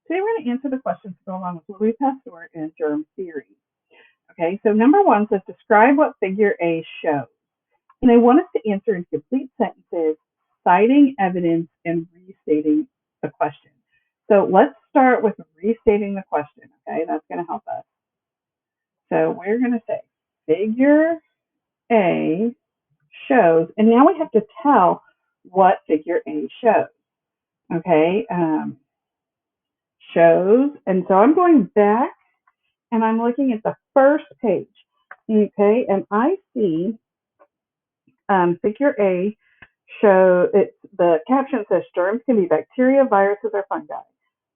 Today we're going to answer the questions that go along with Louis Pasteur and germ theory. Okay, so number one says describe what figure A shows. And they want us to answer in complete sentences, citing evidence and restating the question. So let's start with restating the question, okay? That's going to help us. So we're going to say figure A shows, and now we have to tell what figure A shows, okay? Shows, and so I'm going back and I'm looking at the first page, okay? And I see figure A show it's the caption says germs can be bacteria, viruses, or fungi.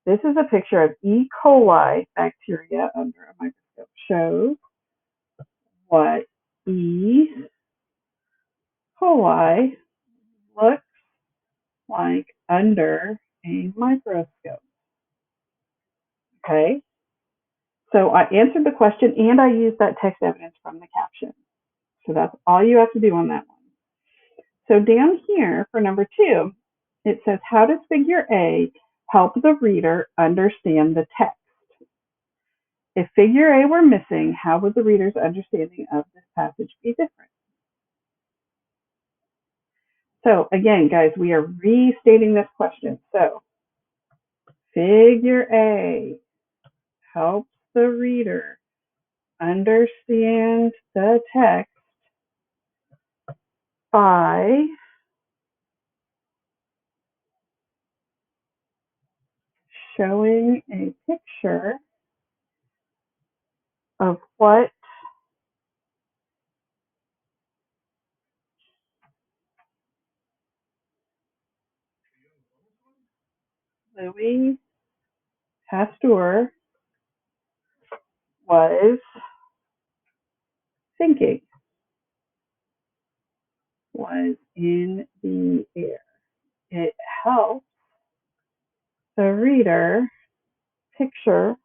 This is a picture of E. coli bacteria under a microscope. Shows what E. coli looks like under a microscope. Okay, so I answered the question and I used that text evidence from the caption. So that's all you have to do on that one. So down here for number 2, it says, how does figure A help the reader understand the text? If figure A were missing, how would the reader's understanding of this passage be different? So again, guys, we are restating this question. So figure A helps the reader understand the text by showing a picture of what Louis Pasteur was thinking was in the air. It helps the reader picture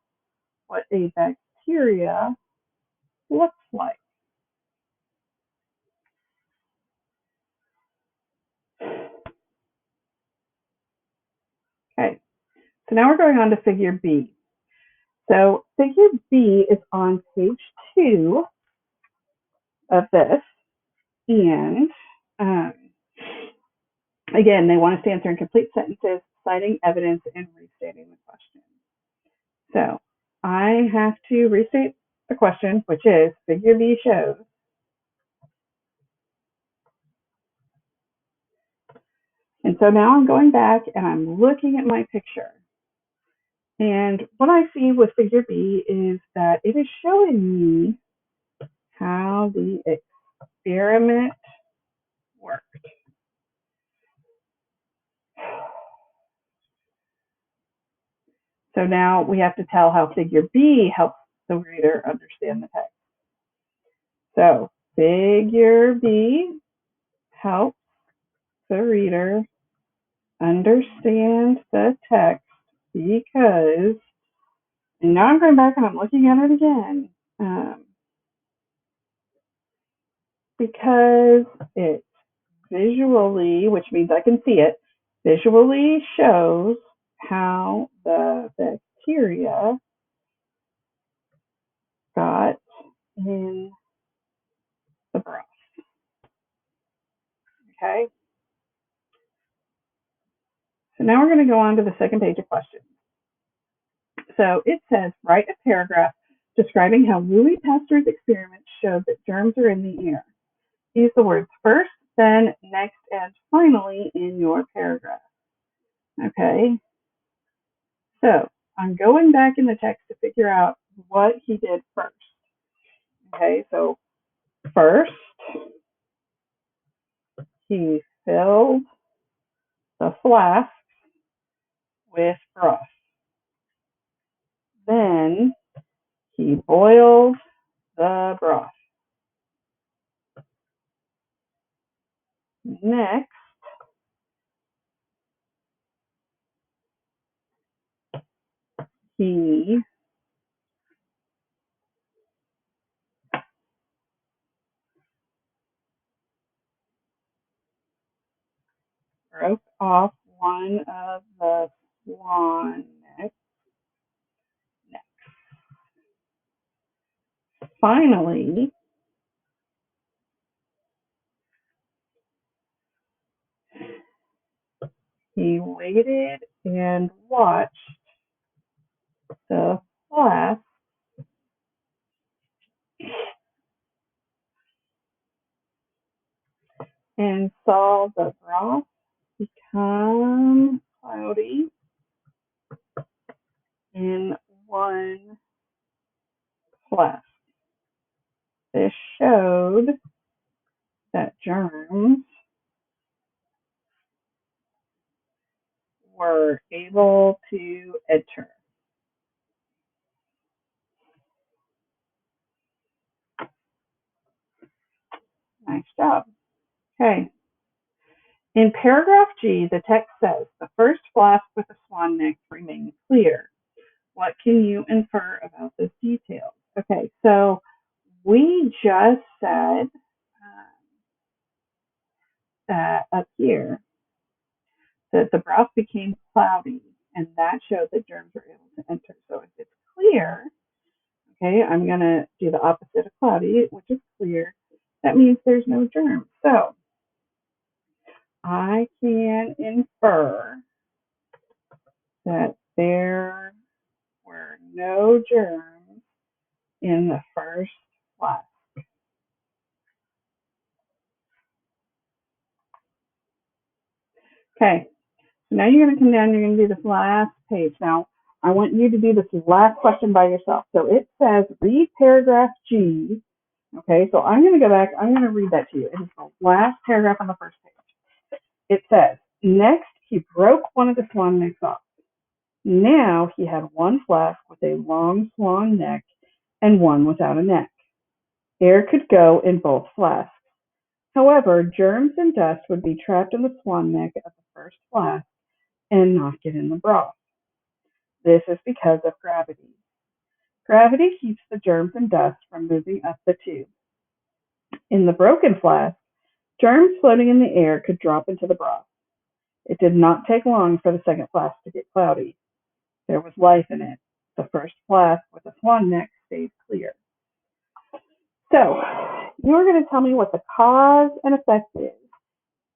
what a bacteria looks like. Okay, so now we're going on to figure B. So figure B is on page 2 of this, and again, they want us to answer in complete sentences, citing evidence and restating the question. So I have to restate the question, which is figure B shows and so now I'm going back and I'm looking at my picture. And what I see with figure B is that it is showing me how the experiment worked. So now we have to tell how figure B helps the reader understand the text. So figure B helps the reader understand the text because, and now I'm going back and I'm looking at it again, because it visually, which means I can see it, visually shows how the bacteria got in the broth. Okay? So now we're going to go on to the second page of questions. So it says, write a paragraph describing how Louis Pasteur's experiments showed that germs are in the air. Use the words first, then, next, and finally in your paragraph. Okay? So I'm going back in the text to figure out what he did first. Okay, so first, he filled the flask with broth. Then he boiled the broth. Next, he broke off one of the swan necks. finally, he waited and watched the flask and saw the broth become cloudy in one flask. This showed that germs were able to enter. Nice job. Okay. In paragraph G, the text says, the first flask with the swan neck remained clear. What can you infer about this detail? Okay, so we just said that up here that the broth became cloudy, and that showed that germs were able to enter. So if it's clear, okay, I'm going to do the opposite of cloudy, which is clear. That means there's no germs. So I can infer that there were no germs in the first flask. Okay, so now you're going to come down, you're going to do this last page. Now, I want you to do this last question by yourself. So it says, read paragraph G. Okay, so I'm going to go back, I'm going to read that to you. It is the last paragraph on the first page. It says, next, he broke one of the swan necks off. Now he had one flask with a long swan neck and one without a neck. Air could go in both flasks. However, germs and dust would be trapped in the swan neck of the first flask and not get in the broth. This is because of gravity. Gravity keeps the germs and dust from moving up the tube. In the broken flask, germs floating in the air could drop into the broth. It did not take long for the second flask to get cloudy. There was life in it. The first flask with a swan neck stayed clear. So, you are going to tell me what the cause and effect is.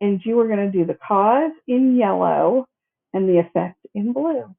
And you are going to do the cause in yellow and the effect in blue.